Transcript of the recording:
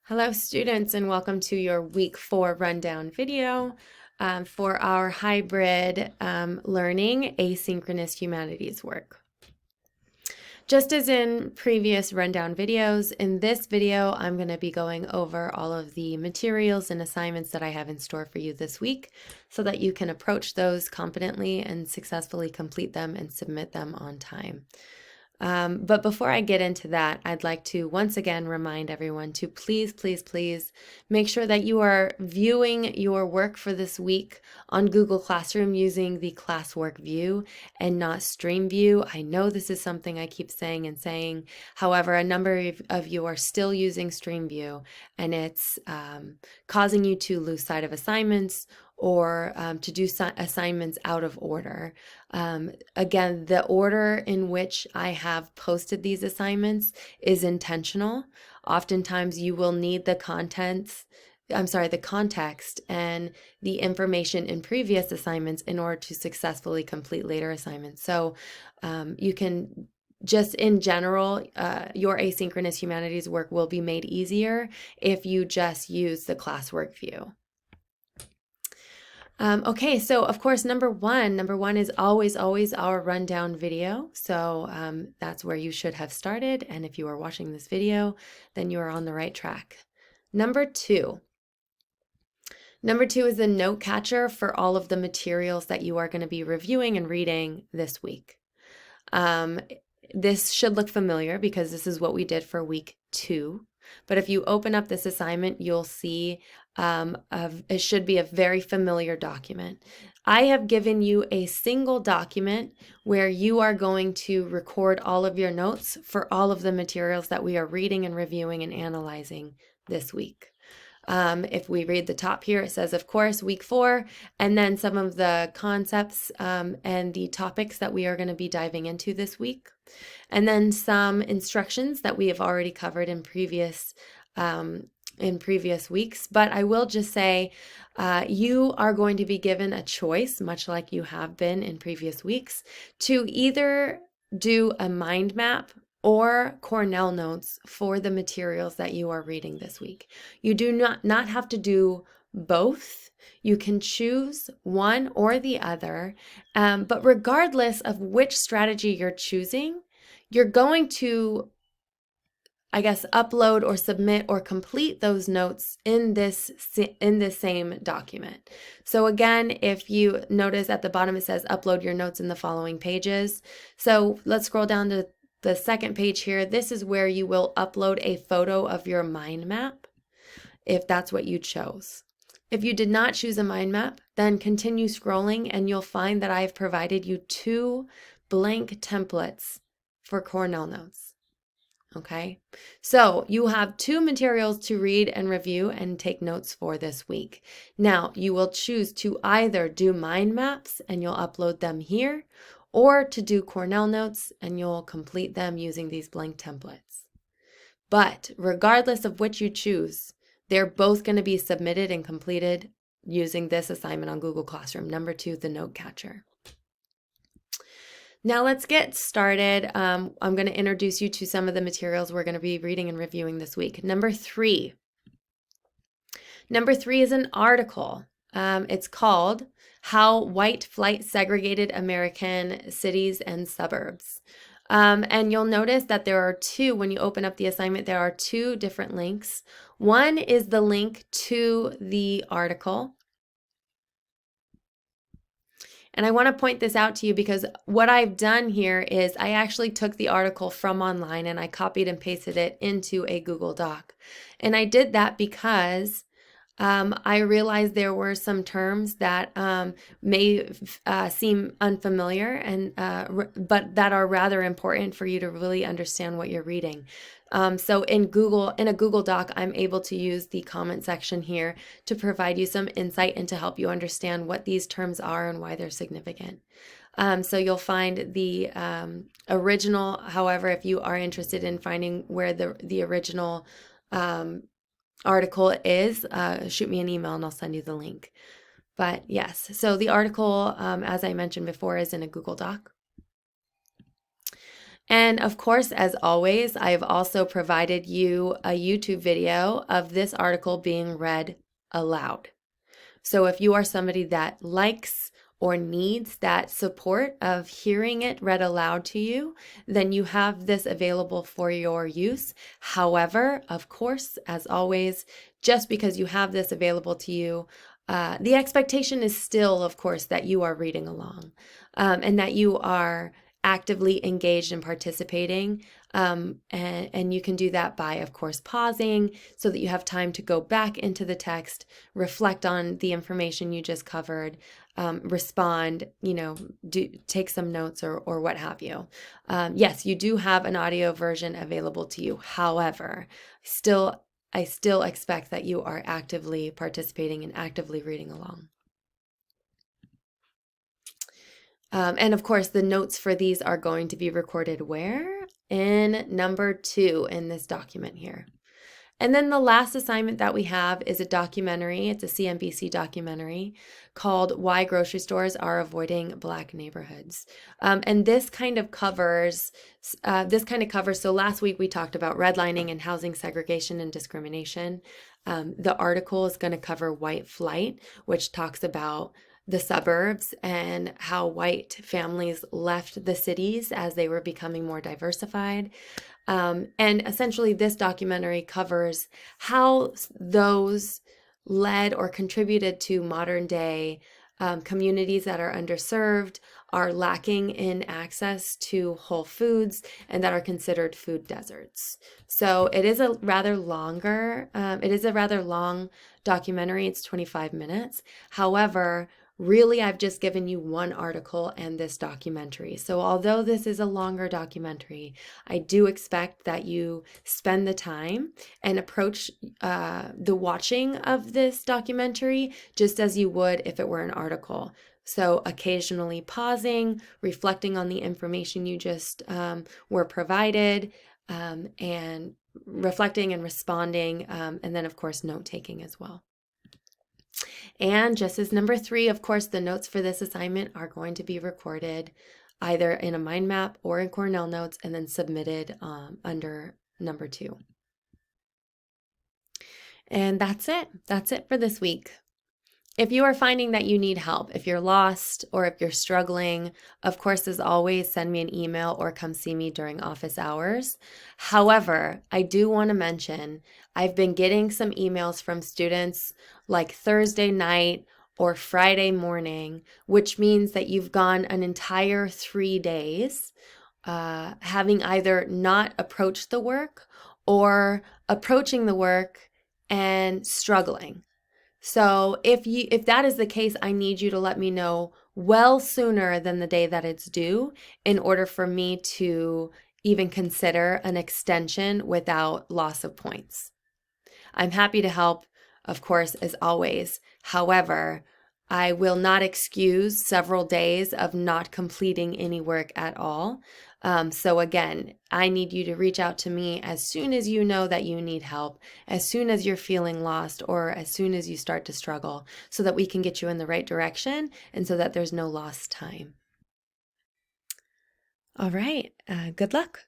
Hello students, and welcome to your week 4 rundown video for our hybrid learning asynchronous humanities work. Just as in previous rundown videos, in this video I'm going to be going over all of the materials and assignments that I have in store for you this week so that you can approach those competently and successfully complete them and submit them on time. But before I get into that, I'd like to once again remind everyone to please make sure that you are viewing your work for this week on Google Classroom using the classwork view and not stream view. I know this is something I keep saying. However, a number of you are still using stream view, and it's causing you to lose sight of assignments or to do assignments out of order. Again, the order in which I have posted these assignments is intentional. Oftentimes you will need the context and the information in previous assignments in order to successfully complete later assignments. So you can just in general, your asynchronous humanities work will be made easier if you just use the classwork view. Okay, so of course, number one is always our rundown video. So that's where you should have started. And if you are watching this video, then you are on the right track. Number two is the note catcher for all of the materials that you are going to be reviewing and reading this week. This should look familiar because this is what we did for week 2. But if you open up this assignment, you'll see it should be a very familiar document. I have given you a single document where you are going to record all of your notes for all of the materials that we are reading and reviewing and analyzing this week. If we read the top here, it says, of course, week 4, and then some of the concepts and the topics that we are going to be diving into this week, and then some instructions that we have already covered in previous weeks. But I will just say you are going to be given a choice, much like you have been in previous weeks, to either do a mind map or Cornell notes for the materials that you are reading this week. You do not have to do both. You can choose one or the other, but regardless of which strategy you're choosing, you're going to, I guess, upload or submit or complete those notes in this same document. So again, if you notice at the bottom, it says upload your notes in the following pages. So let's scroll down to the second page here. This is where you will upload a photo of your mind map, if that's what you chose. If you did not choose a mind map, then continue scrolling and you'll find that I've provided you 2 blank templates for Cornell notes. Okay, so you have 2 materials to read and review and take notes for this week. Now, you will choose to either do mind maps and you'll upload them here, or to do Cornell notes and you'll complete them using these blank templates. But regardless of which you choose, they're both going to be submitted and completed using this assignment on Google Classroom. Number 2, the note catcher. Now let's get started. I'm going to introduce you to some of the materials we're going to be reading and reviewing this week. Number three is an article. It's called How White Flight Segregated American Cities and Suburbs. And you'll notice that there are 2, when you open up the assignment, there are 2 different links. One is the link to the article. And I want to point this out to you because what I've done here is I actually took the article from online and I copied and pasted it into a Google Doc. And I did that because I realized there were some terms that may seem unfamiliar and but that are rather important for you to really understand what you're reading. So in a Google Doc, I'm able to use the comment section here to provide you some insight and to help you understand what these terms are and why they're significant. So you'll find the original. However, if you are interested in finding where the original article is, shoot me an email and I'll send you the link. But yes, so the article, as I mentioned before, is in a Google Doc. And of course, as always, I've also provided you a YouTube video of this article being read aloud. So if you are somebody that likes or needs that support of hearing it read aloud to you, then you have this available for your use. However, of course, as always, just because you have this available to you, the expectation is still, of course, that you are reading along, and that you are actively engaged and participating. And you can do that by, of course, pausing so that you have time to go back into the text, reflect on the information you just covered, respond, take some notes or what have you. Yes, you do have an audio version available to you. However, I still expect that you are actively participating and actively reading along. And of course, the notes for these are going to be recorded where? In number 2 in this document here. And then the last assignment that we have is a documentary. It's a CNBC documentary called Why Grocery Stores Are Avoiding Black Neighborhoods. And this kind of covers, so last week we talked about redlining and housing segregation and discrimination. The article is going to cover white flight, which talks about the suburbs and how white families left the cities as they were becoming more diversified. And essentially, this documentary covers how those led or contributed to modern day communities that are underserved, are lacking in access to whole foods, and that are considered food deserts. So it is a rather long documentary. It's 25 minutes. However, really, I've just given you one article and this documentary. So although this is a longer documentary, I do expect that you spend the time and approach the watching of this documentary just as you would if it were an article. So occasionally pausing, reflecting on the information you just were provided, and reflecting and responding, and then of course note-taking as well. And just as number 3, of course, the notes for this assignment are going to be recorded either in a mind map or in Cornell Notes and then submitted under number 2. And that's it. That's it for this week. If you are finding that you need help, if you're lost or if you're struggling, of course, as always, send me an email or come see me during office hours. However, I do want to mention I've been getting some emails from students like Thursday night or Friday morning, which means that you've gone an entire 3 days having either not approached the work or approaching the work and struggling. So if that is the case, I need you to let me know well sooner than the day that it's due in order for me to even consider an extension without loss of points. I'm happy to help, of course, as always. However, I will not excuse several days of not completing any work at all. So again, I need you to reach out to me as soon as you know that you need help, as soon as you're feeling lost, or as soon as you start to struggle, so that we can get you in the right direction and so that there's no lost time. All right, good luck.